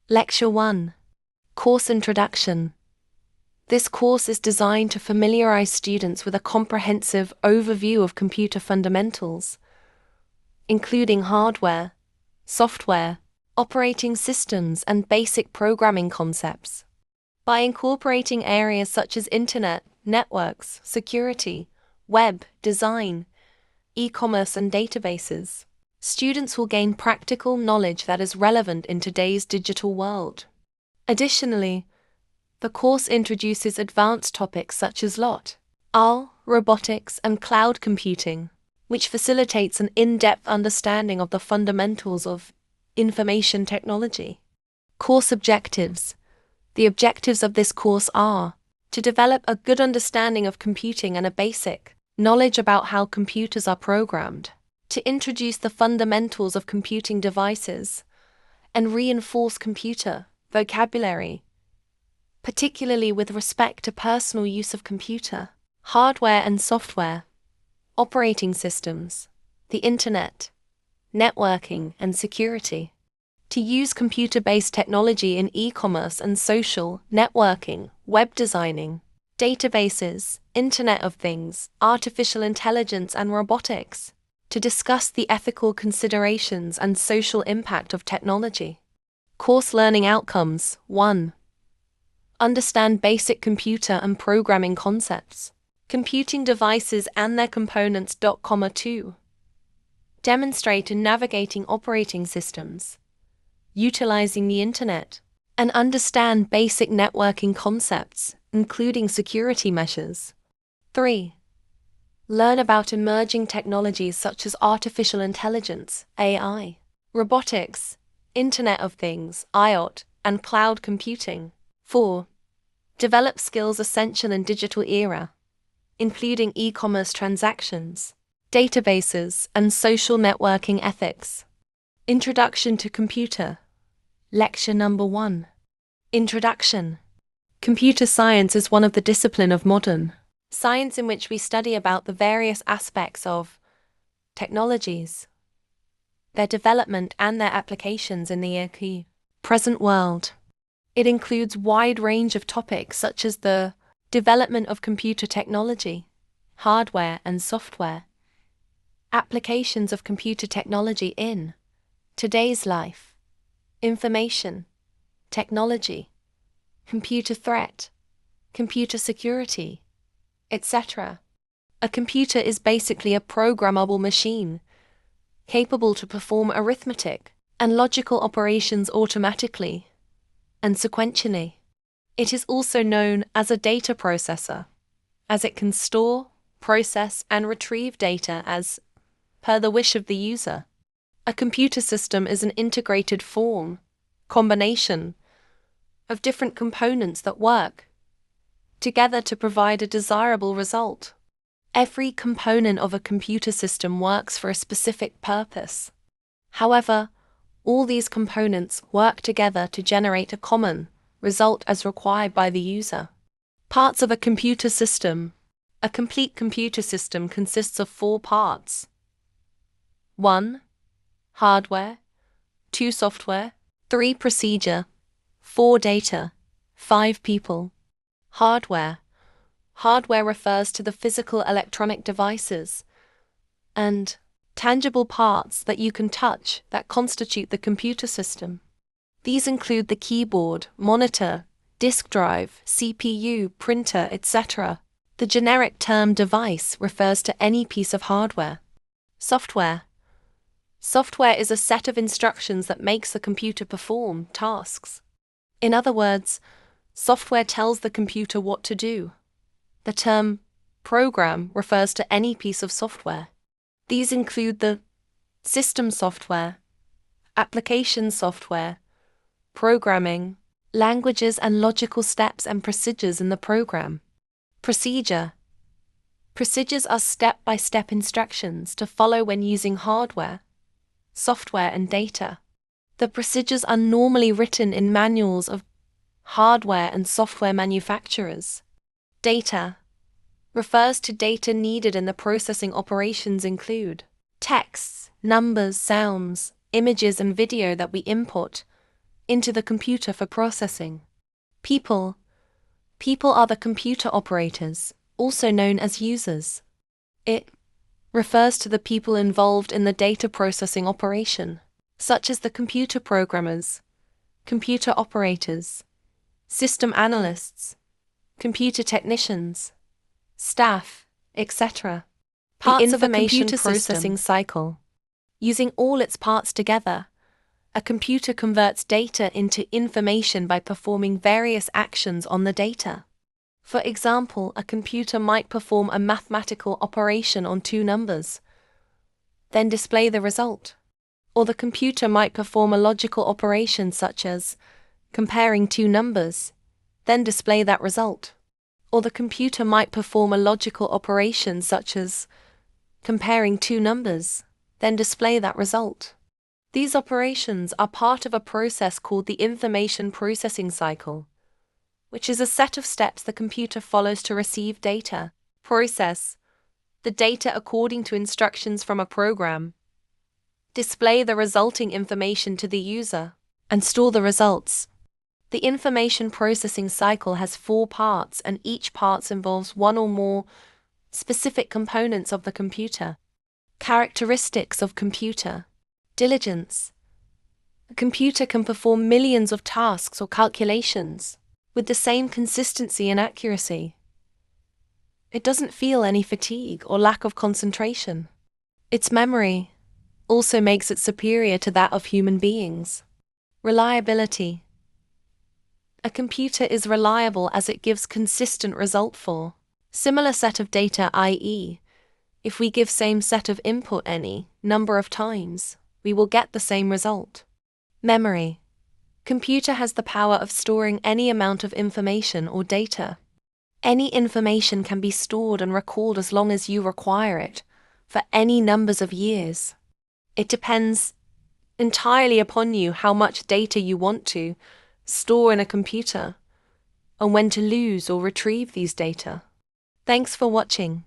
Lecture 1. Course Introduction. This course is designed to familiarize students with a comprehensive overview of computer fundamentals, including hardware, software, operating systems, and basic programming concepts. By incorporating areas such as internet, networks, security, web, design, e-commerce, and databases, students will gain practical knowledge that is relevant in today's digital world. Additionally, the course introduces advanced topics such as robotics, and cloud computing, which facilitates an in-depth understanding of the fundamentals of information technology. Course objectives. The objectives of this course are to develop a good understanding of computing and a basic knowledge about how computers are programmed, to introduce the fundamentals of computing devices, and reinforce computer vocabulary, particularly with respect to personal use of computer, hardware and software, operating systems, the internet, networking, and security. To use computer-based technology in e-commerce and social networking, web designing, databases, Internet of Things, artificial intelligence, and robotics. To discuss the ethical considerations and social impact of technology. Course learning outcomes. 1. Understand basic computer and programming concepts, computing devices and their components. 2. Demonstrate in navigating operating systems, utilizing the internet, and understand basic networking concepts, including security measures. 3. Learn about emerging technologies such as artificial intelligence, AI, robotics, Internet of Things, IoT, and cloud computing. 4. Develop skills essential in digital era, including e-commerce transactions, databases, and social networking ethics. Introduction to Computer. Lecture number 1. Introduction. Computer science is one of the discipline of modern science in which we study about the various aspects of technologies, their development and their applications in the present world. It includes a wide range of topics such as the development of computer technology, hardware and software, applications of computer technology in today's life, information technology, computer threat, computer security, etc. A computer is basically a programmable machine, capable to perform arithmetic and logical operations automatically and sequentially. It is also known as a data processor, as it can store, process, and retrieve data as per the wish of the user. A computer system is an integrated combination of different components that work together to provide a desirable result. Every component of a computer system works for a specific purpose. However, all these components work together to generate a common result as required by the user. Parts of a computer system. A complete computer system consists of 4 parts. 1. Hardware. 2. Software. 3. Procedure. 4. Data. 5. People. Hardware. Hardware refers to the physical electronic devices and tangible parts that you can touch that constitute the computer system. These include the keyboard, monitor, disk drive, CPU, printer, etc. The generic term device refers to any piece of hardware. Software. Software is a set of instructions that makes the computer perform tasks. In other words, software tells the computer what to do. The term program refers to any piece of software. These include the system software, application software, programming, languages and logical steps and procedures in the program. Procedure. Procedures are step-by-step instructions to follow when using hardware, software, and data. The procedures are normally written in manuals of hardware and software manufacturers. Data refers to data needed in the processing operations include texts, numbers, sounds, images, and video that we input into the computer for processing. People. People are the computer operators, also known as users. It refers to the people involved in the data processing operation, such as the computer programmers, computer operators, system analysts, computer technicians, staff, etc. Parts of a computer processing cycle. Using all its parts together, a computer converts data into information by performing various actions on the data. For example, a computer might perform a mathematical operation on two numbers, then display the result. Or the computer might perform a logical operation such as comparing two numbers, then display that result. Or the computer might perform a logical operation such as comparing two numbers, then display that result. These operations are part of a process called the information processing cycle, which is a set of steps the computer follows to receive data, process the data according to instructions from a program, display the resulting information to the user, and store the results. The information processing cycle has 4 parts, and each part involves one or more specific components of the computer. Characteristics of computer. Diligence. A computer can perform millions of tasks or calculations with the same consistency and accuracy. It doesn't feel any fatigue or lack of concentration. Its memory also makes it superior to that of human beings. Reliability. A computer is reliable as it gives consistent result for similar set of data, i.e., if we give same set of input any number of times, we will get the same result. Memory. Computer has the power of storing any amount of information or data. Any information can be stored and recalled as long as you require it, for any numbers of years. It depends entirely upon you how much data you want to store in a computer, and when to lose or retrieve these data. Thanks for watching.